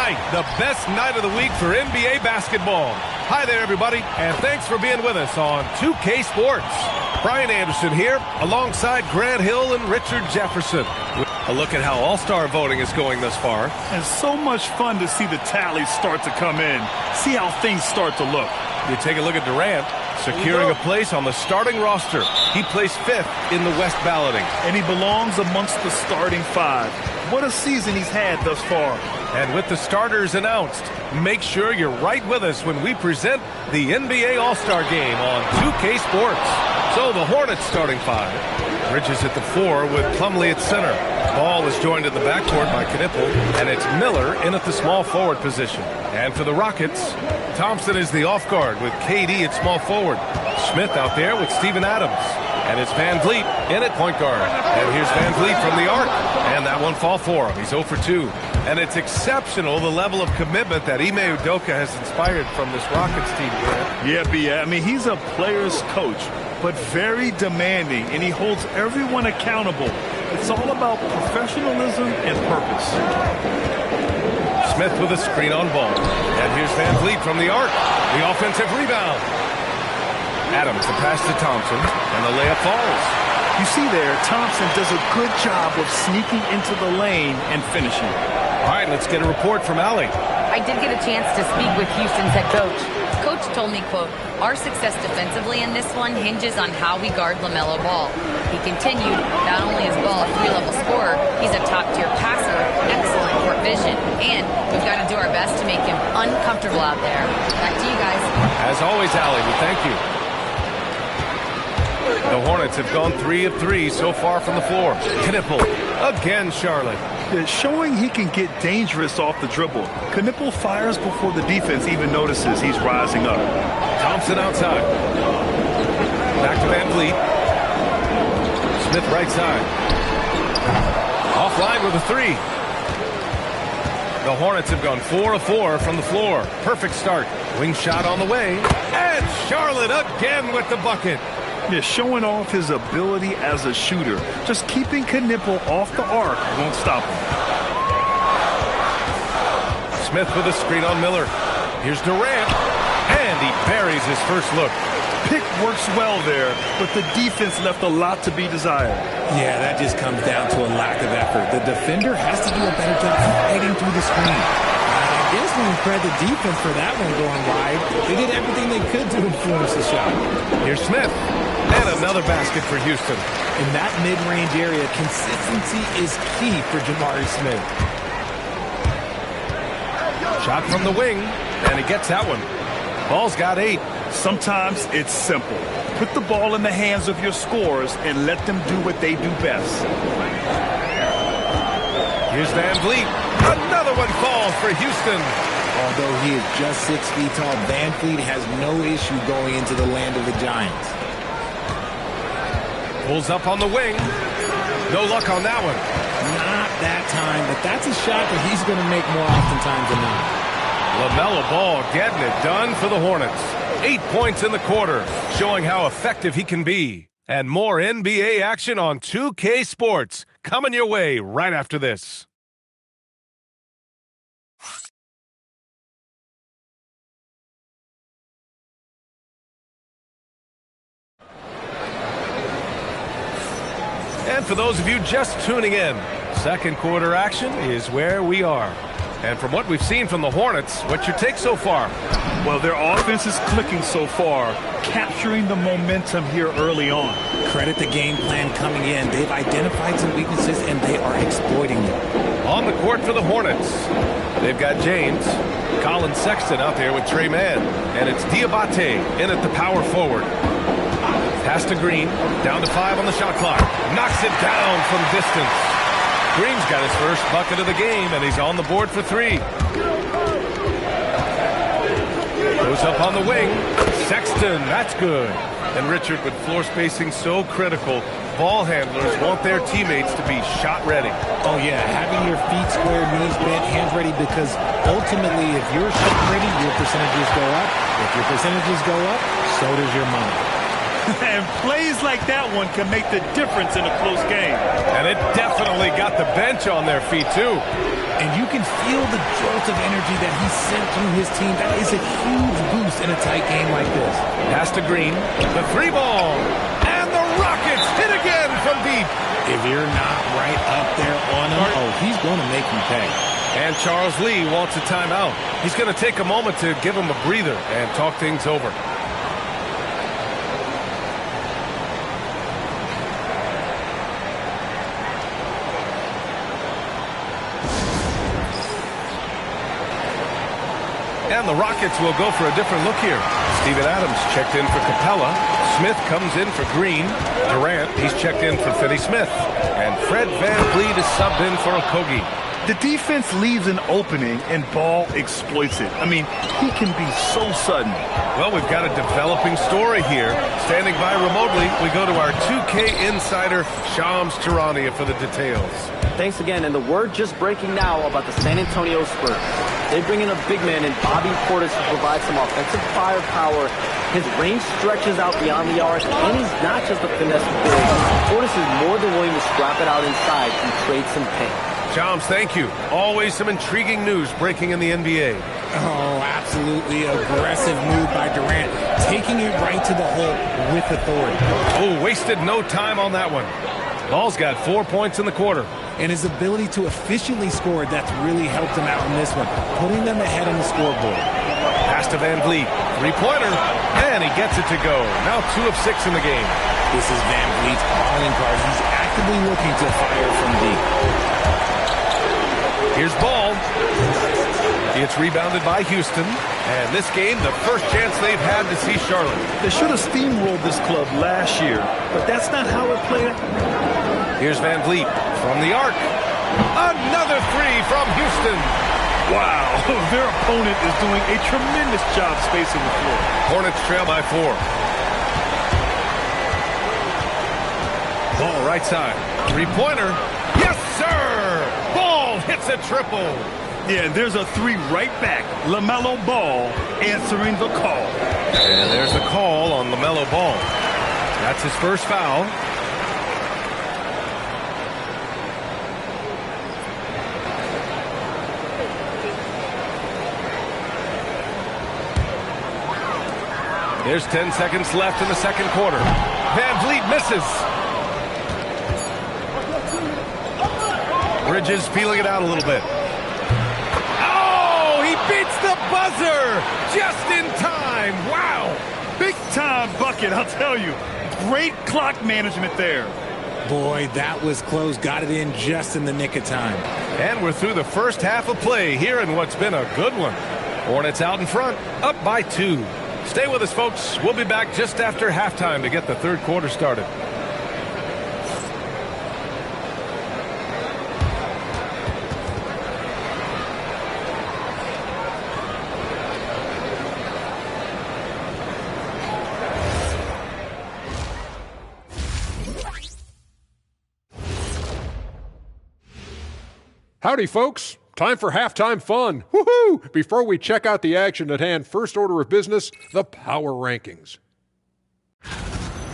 night, the best night of the week for NBA basketball. Hi there, everybody, and thanks for being with us on 2K Sports. Brian Anderson here, alongside Grant Hill and Richard Jefferson. A look at how All-Star voting is going thus far. And so much fun to see the tallies start to come in. See how things start to look. You take a look at Durant, securing a place on the starting roster. He placed 5th in the West balloting. And he belongs amongst the starting 5. What a season he's had thus far. And with the starters announced, make sure you're right with us when we present the NBA All-Star Game on 2K Sports. So the Hornets starting 5. Bridges at the 4 with Plumlee at center. Ball is joined in the backcourt by Knipple, and it's Miller in at the small forward position. And for the Rockets, Thompson is the off guard with KD at small forward. Smith out there with Steven Adams. And it's Van Vliet in at point guard. And here's Van Vliet from the arc. And that one fall for him. He's 0 for 2. And it's exceptional, the level of commitment that Ime Udoka has inspired from this Rockets team. Yeah, I mean, he's a player's coach, but very demanding, and he holds everyone accountable. It's all about professionalism and purpose. Smith with a screen on ball. And here's Van Vliet from the arc. The offensive rebound. Adams, the pass to Thompson, and the layup falls. You see there, Thompson does a good job of sneaking into the lane and finishing. All right, let's get a report from Allie. I did get a chance to speak with Houston's head coach. Coach told me, quote, "Our success defensively in this one hinges on how we guard LaMelo Ball." He continued, not only is Ball a 3-level scorer, he's a top-tier passer, excellent court vision, and we've got to do our best to make him uncomfortable out there. Back to you guys. As always, Allie, we thank you. The Hornets have gone 3 of 3 so far from the floor. Knipple, again Charlotte. Showing he can get dangerous off the dribble. Knipple fires before the defense even notices he's rising up. Thompson outside. Back to Van Vliet. Smith right side. Offline with a 3. The Hornets have gone 4 of 4 from the floor. Perfect start. Wing shot on the way. And Charlotte again with the bucket. Yeah, showing off his ability as a shooter. Just keeping Knipple off the arc won't stop him. Smith with a screen on Miller. Here's Durant. And he buries his first look. Pick works well there, but the defense left a lot to be desired. Yeah, that just comes down to a lack of effort. The defender has to do a better job fighting through the screen. I guess we can credit the defense for that one going wide. They did everything they could to influence the shot. Here's Smith. And another basket for Houston. In that mid-range area, consistency is key for Jabari Smith. Shot from the wing, and he gets that one. Ball's got 8. Sometimes it's simple. Put the ball in the hands of your scorers and let them do what they do best. Here's Van Vliet. Another one falls for Houston. Although he is just 6 feet tall, Van Vliet has no issue going into the land of the Giants. Pulls up on the wing. No luck on that one. Not that time, but that's a shot that he's going to make more oftentimes than not. LaMelo Ball getting it done for the Hornets. 8 points in the quarter, showing how effective he can be. And more NBA action on 2K Sports coming your way right after this. And for those of you just tuning in, second quarter action is where we are. And from what we've seen from the Hornets, what's your take so far? Well, their offense is clicking so far, capturing the momentum here early on. Credit the game plan coming in. They've identified some weaknesses, and they are exploiting them. On the court for the Hornets, they've got James, Colin Sexton out there with Trey Mann, and it's Diabate in at the power forward. Pass to Green, down to 5 on the shot clock. Knocks it down from distance. Green's got his first bucket of the game, and he's on the board for 3. Goes up on the wing. Sexton, that's good. And Richard, with floor spacing so critical, ball handlers want their teammates to be shot ready. Oh, yeah, having your feet squared, knees bent, hands ready, because ultimately, if you're shot ready, your percentages go up. If your percentages go up, so does your money. And plays like that one can make the difference in a close game. And it definitely got the bench on their feet, too. And you can feel the jolt of energy that he sent through his team. That is a huge boost in a tight game like this. Pass to Green. The 3-ball. And the Rockets hit again from deep. If you're not right up there on him, oh, he's going to make him pay. And Charles Lee wants a timeout. He's going to take a moment to give him a breather and talk things over. And the Rockets will go for a different look here. Steven Adams checked in for Capella. Smith comes in for Green. Durant, he's checked in for Finney-Smith. And Fred VanVleet is subbed in for Okogie. The defense leaves an opening and Ball exploits it. I mean, he can be so sudden. Well, we've got a developing story here. Standing by remotely, we go to our 2K insider, Shams Charania, for the details. Thanks again, and the word just breaking now about the San Antonio Spurs. They bring in a big man in Bobby Portis to provide some offensive firepower. His range stretches out beyond the arc, and he's not just a finesse big. Portis is more than willing to scrap it out inside and trade some paint. Shams, thank you. Always some intriguing news breaking in the NBA. Oh, absolutely aggressive move by Durant, taking it right to the hole with authority. Oh, wasted no time on that one. Ball's got 4 points in the quarter. And his ability to efficiently score, that's really helped him out in this one, putting them ahead on the scoreboard. Pass to VanVleet. 3-pointer. And he gets it to go. Now 2 of 6 in the game. This is VanVleet's calling card. He's actively looking to fire from deep. Here's Ball. It's rebounded by Houston. And this game, the first chance they've had to see Charlotte. They should have steamrolled this club last year, but that's not how it played out. Here's VanVleet from the arc. Another 3 from Houston. Wow, their opponent is doing a tremendous job spacing the floor. Hornets trail by 4. Ball right side. 3-pointer. Yes, sir! Ball hits a triple. Yeah, and there's a 3 right back. LaMelo Ball answering the call. And there's the call on LaMelo Ball. That's his first foul. There's 10 seconds left in the second quarter. VanVleet misses. Bridges feeling it out a little bit. Oh, he beats the buzzer just in time. Wow. Big time bucket, I'll tell you. Great clock management there. Boy, that was close. Got it in just in the nick of time. And we're through the first half of play here in what's been a good one. Hornets out in front, up by 2. Stay with us, folks. We'll be back just after halftime to get the third quarter started. Howdy, folks. Time for halftime fun. Woohoo! Before we check out the action at hand, first order of business, the power rankings.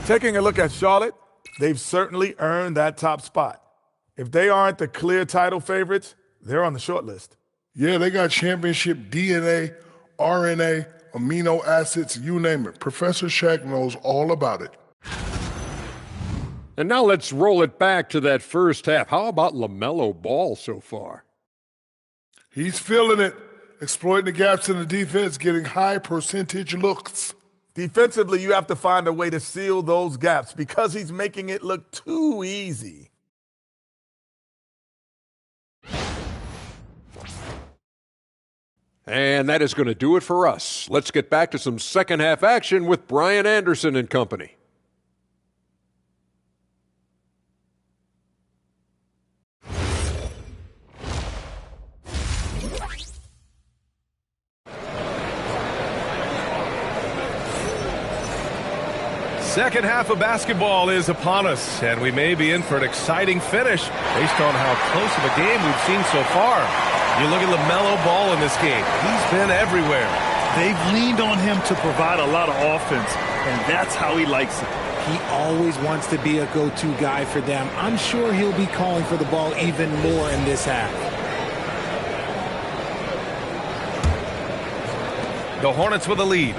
Taking a look at Charlotte, they've certainly earned that top spot. If they aren't the clear title favorites, they're on the short list. Yeah, they got championship DNA, RNA, amino acids, you name it. Professor Shaq knows all about it. And now let's roll it back to that first half. How about LaMelo Ball so far? He's feeling it, exploiting the gaps in the defense, getting high percentage looks. Defensively, you have to find a way to seal those gaps because he's making it look too easy. And that is going to do it for us. Let's get back to some second half action with Brian Anderson and company. Second half of basketball is upon us, and we may be in for an exciting finish based on how close of a game we've seen so far. You look at LaMelo Ball in this game. He's been everywhere. They've leaned on him to provide a lot of offense, and that's how he likes it. He always wants to be a go-to guy for them. I'm sure he'll be calling for the ball even more in this half. The Hornets with a lead.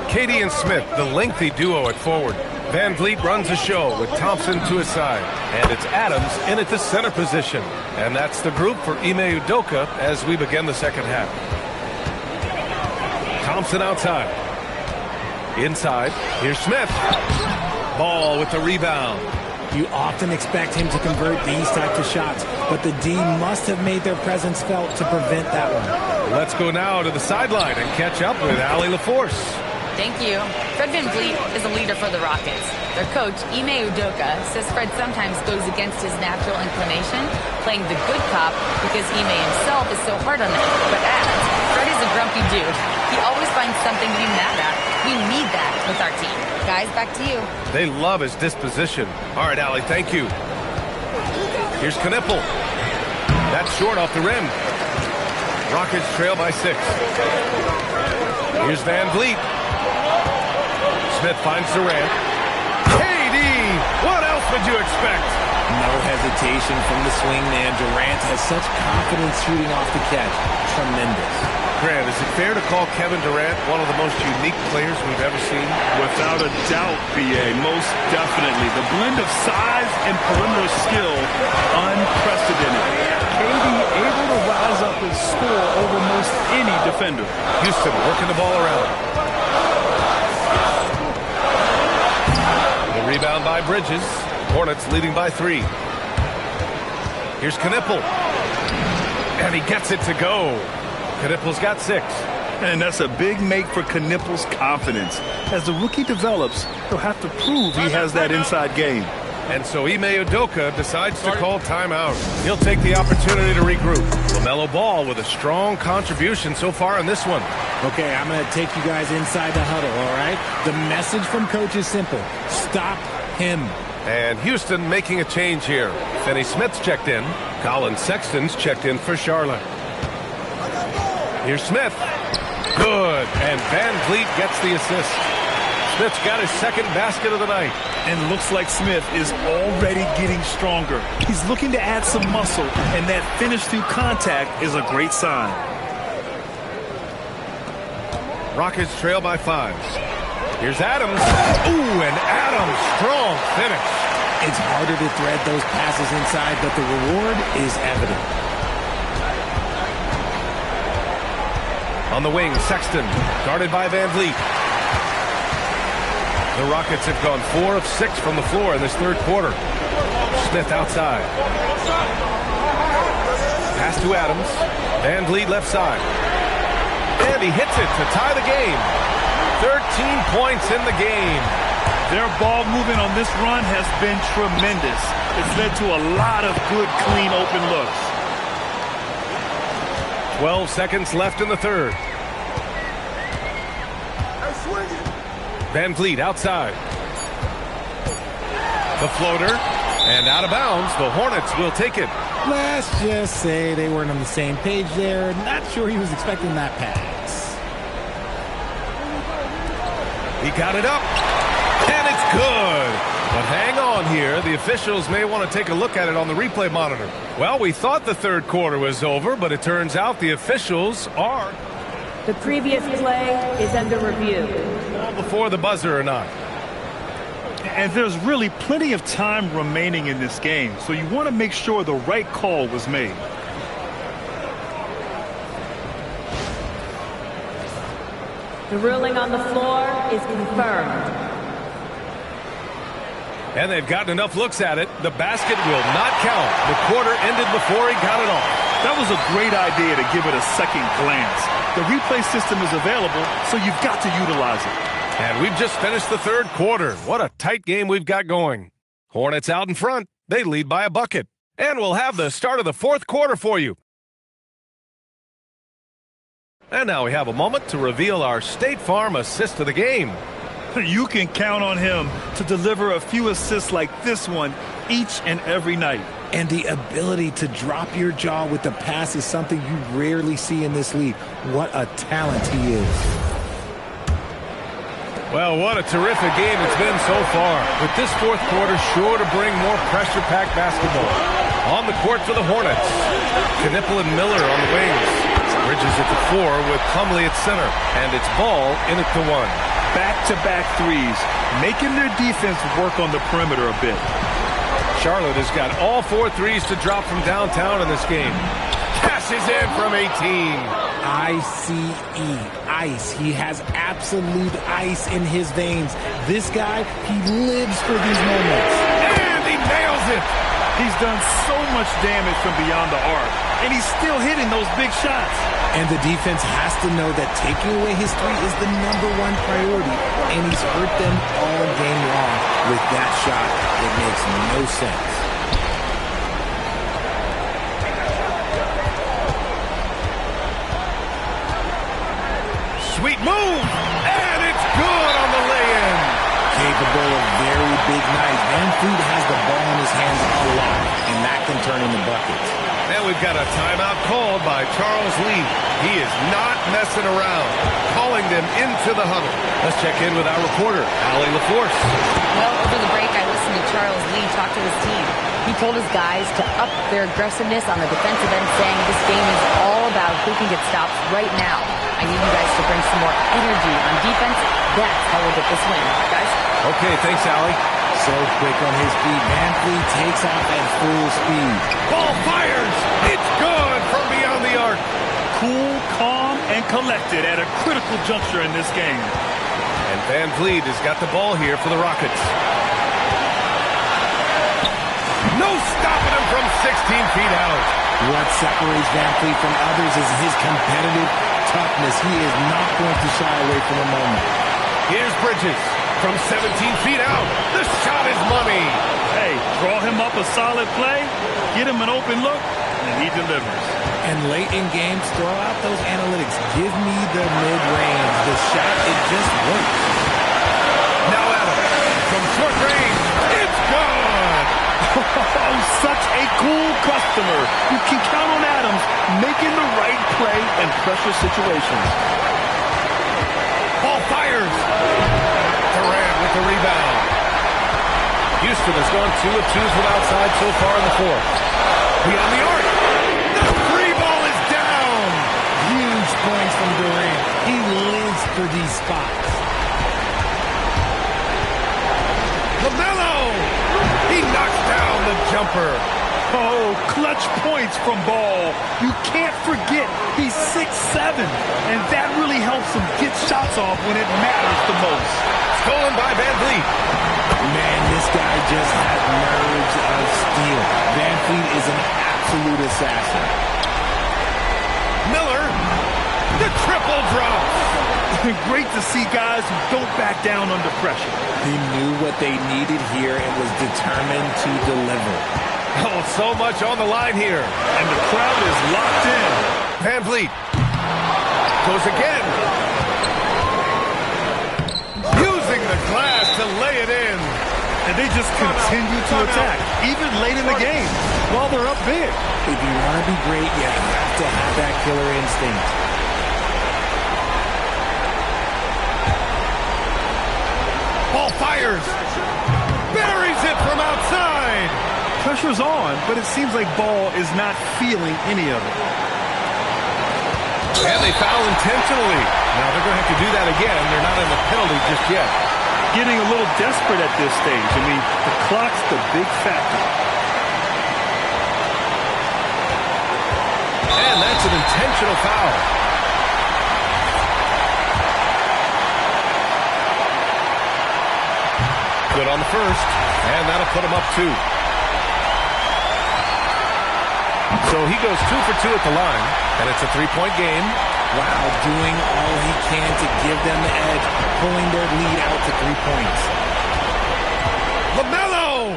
Katie and Smith, the lengthy duo at forward. Van Vliet runs the show with Thompson to his side. And it's Adams in at the center position. And that's the group for Ime Udoka as we begin the second half. Thompson outside. Inside. Here's Smith. Ball with the rebound. You often expect him to convert these types of shots, but the D must have made their presence felt to prevent that one. Let's go now to the sideline and catch up with Allie LaForce. Thank you. Fred VanVleet is a leader for the Rockets. Their coach, Ime Udoka, says Fred sometimes goes against his natural inclination, playing the good cop because Ime himself is so hard on him. But adds, Fred is a grumpy dude. He always finds something to be mad at. We need that with our team. Guys, back to you. They love his disposition. All right, Allie, thank you. Here's Knipple. That's short off the rim. Rockets trail by 6. Here's Van Vliet. Smith finds Durant. KD! What else would you expect? No hesitation from the swing man. Durant has such confidence shooting off the catch. Tremendous. Grant, is it fair to call Kevin Durant one of the most unique players we've ever seen? Without a doubt, B.A., most definitely. The blend of size and perimeter skill, unprecedented. KD able to rise up and score over most any defender. Houston working the ball around. The rebound by Bridges. Hornets leading by 3. Here's Knipple. And he gets it to go. Knipple's got 6. And that's a big make for Knipple's confidence. As the rookie develops, he'll have to prove he has that inside game. And so Ime Udoka decides to call timeout. He'll take the opportunity to regroup. LaMelo Ball with a strong contribution so far in this one. Okay, I'm going to take you guys inside the huddle, all right? The message from coach is simple. Stop him. And Houston making a change here. Finney Smith's checked in. Colin Sexton's checked in for Charlotte. Here's Smith. Good. And Van Vliet gets the assist. Smith's got his second basket of the night. And looks like Smith is already getting stronger. He's looking to add some muscle, and that finish through contact is a great sign. Rockets trail by 5. Here's Adams. Ooh, and Adams, strong finish. It's harder to thread those passes inside, but the reward is evident. On the wing, Sexton, guarded by Van Vliet. The Rockets have gone 4 of 6 from the floor in this third quarter. Smith outside. Pass to Adams. Van Vliet left side. And he hits it to tie the game. 13 points in the game. Their ball movement on this run has been tremendous. It's led to a lot of good, clean, open looks. 12 seconds left in the third. Van Vliet outside. The floater. And out of bounds. The Hornets will take it. Let's just say they weren't on the same page there. Not sure he was expecting that pass. He got it up. And it's good. But hang on here. The officials may want to take a look at it on the replay monitor. Well, we thought the third quarter was over, but it turns out the officials are. The previous play is under review. Before the buzzer or not. And there's really plenty of time remaining in this game, so you want to make sure the right call was made. The ruling on the floor is confirmed. And they've gotten enough looks at it. The basket will not count. The quarter ended before he got it off. That was a great idea to give it a second glance. The replay system is available, so you've got to utilize it. And we've just finished the third quarter. What a tight game we've got going. Hornets out in front. They lead by a bucket. And we'll have the start of the fourth quarter for you. And now we have a moment to reveal our State Farm assist of the game. You can count on him to deliver a few assists like this one each and every night. And the ability to drop your jaw with the pass is something you rarely see in this league. What a talent he is. Well, what a terrific game it's been so far. With this fourth quarter sure to bring more pressure-packed basketball. On the court for the Hornets. Knipple and Miller on the wings. Bridges at the 4 with Plumlee at center. And it's Ball in at the 1. Back-to-back threes, making their defense work on the perimeter a bit. Charlotte has got all 4 threes to drop from downtown in this game. Cashes in from 18. I-C-E, ice. He has absolute ice in his veins. This guy, he lives for these moments. And he nails it. He's done so much damage from beyond the arc, and he's still hitting those big shots. And the defense has to know that taking away his 3 is the #1 priority, and he's hurt them all game long with that shot. It makes no sense. Sweet move, and it's good on the lay-in. Capable of very big nights. VanVleet has the ball in his hands a lot, and that can turn into buckets. And we've got a timeout called by Charles Lee. He is not messing around, calling them into the huddle. Let's check in with our reporter, Allie LaForce. Well, over the break, I listened to Charles Lee talk to his team. He told his guys to up their aggressiveness on the defensive end, saying this game is all about who can get stops right now. I need you guys to bring some more energy on defense. That's how we'll get this win, guys. Okay, thanks, Allie. So quick on his feet. VanVleet takes off at full speed. Ball fires. It's good from beyond the arc. Cool, calm, and collected at a critical juncture in this game. And VanVleet has got the ball here for the Rockets. No stopping him from 16 feet out. What separates VanVleet from others is his competitive toughness. He is not going to shy away from a moment. Here's Bridges from 17 feet out. The shot is money. Hey, draw him up a solid play, get him an open look, and he delivers. And late in games, throw out those analytics. Give me the mid-range. The shot, it just works. Now Adams from short range. It's good. Oh, such a cool customer. You can count on Adams making the right play in pressure situations. Ball fires. Durant with the rebound. Houston has gone 2 of 2 from outside so far in the 4th. Beyond the arc. The 3 ball is down. Huge points from Durant. He lives for these spots. LaMelo. He knocks down the jumper. Oh, clutch points from Ball. You can't forget he's 6'7", and that really helps him get shots off when it matters the most. Stolen by VanVleet. Man, this guy just has nerves of steel. VanVleet is an absolute assassin. Miller, the triple drop. Great to see guys who don't back down under pressure. He knew what they needed here and was determined to deliver. Oh, so much on the line here. And the crowd is locked in. VanVleet goes again. Using the glass to lay it in. And they just continue to attack, even late in the game, while they're up big. If you want to be great, you have to have that killer instinct. Ball fires. Buries it from outside. Pressure's on, but it seems like Ball is not feeling any of it. And they foul intentionally. Now they're going to have to do that again. They're not in the penalty just yet. Getting a little desperate at this stage. I mean, the clock's the big factor. And that's an intentional foul. Good on the first, and that'll put him up 2. So he goes 2 for 2 at the line, and it's a 3-point game. Wow, doing all he can to give them the edge, pulling their lead out to 3 points. LaMelo!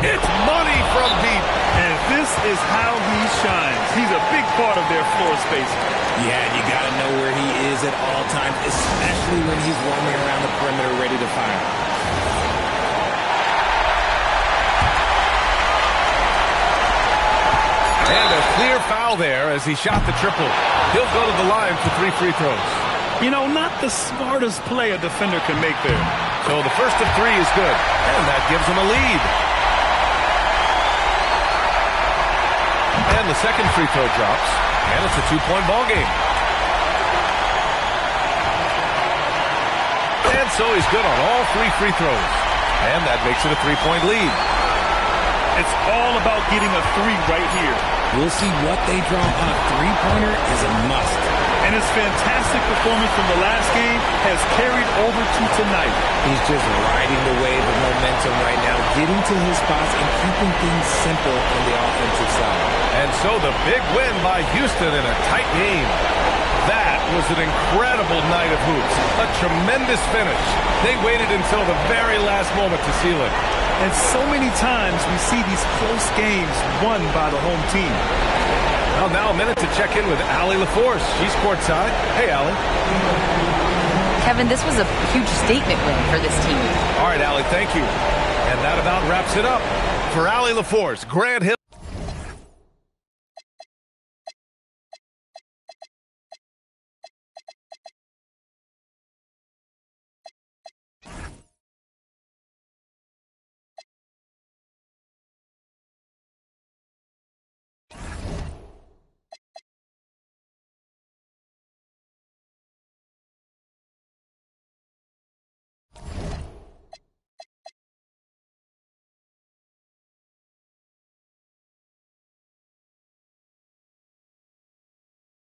It's money from deep. And this is how he shines. He's a big part of their floor space. Yeah, you got to know where he is at all times, especially when he's roaming around the perimeter ready to fire. And a clear foul there as he shot the triple. He'll go to the line for 3 free throws. You know, not the smartest play a defender can make there. So the first of 3 is good, and that gives him a lead. And the second free throw drops. And it's a 2-point ball game. And so he's good on all 3 free throws. And that makes it a 3-point lead. It's all about getting a 3 right here. We'll see what they draw up. Three-pointer is a must. And his fantastic performance from the last game has carried over to tonight. He's just riding the wave of momentum right now, getting to his spots and keeping things simple on the offensive side. And so the big win by Houston in a tight game. That was an incredible night of hoops. A tremendous finish. They waited until the very last moment to seal it. And so many times we see these close games won by the home team. Well, now a minute to check in with Allie LaForce. She's courtside. Hey, Allie. Kevin, this was a huge statement win for this team. All right, Allie, thank you. And that about wraps it up. For Allie LaForce, Grant Hill.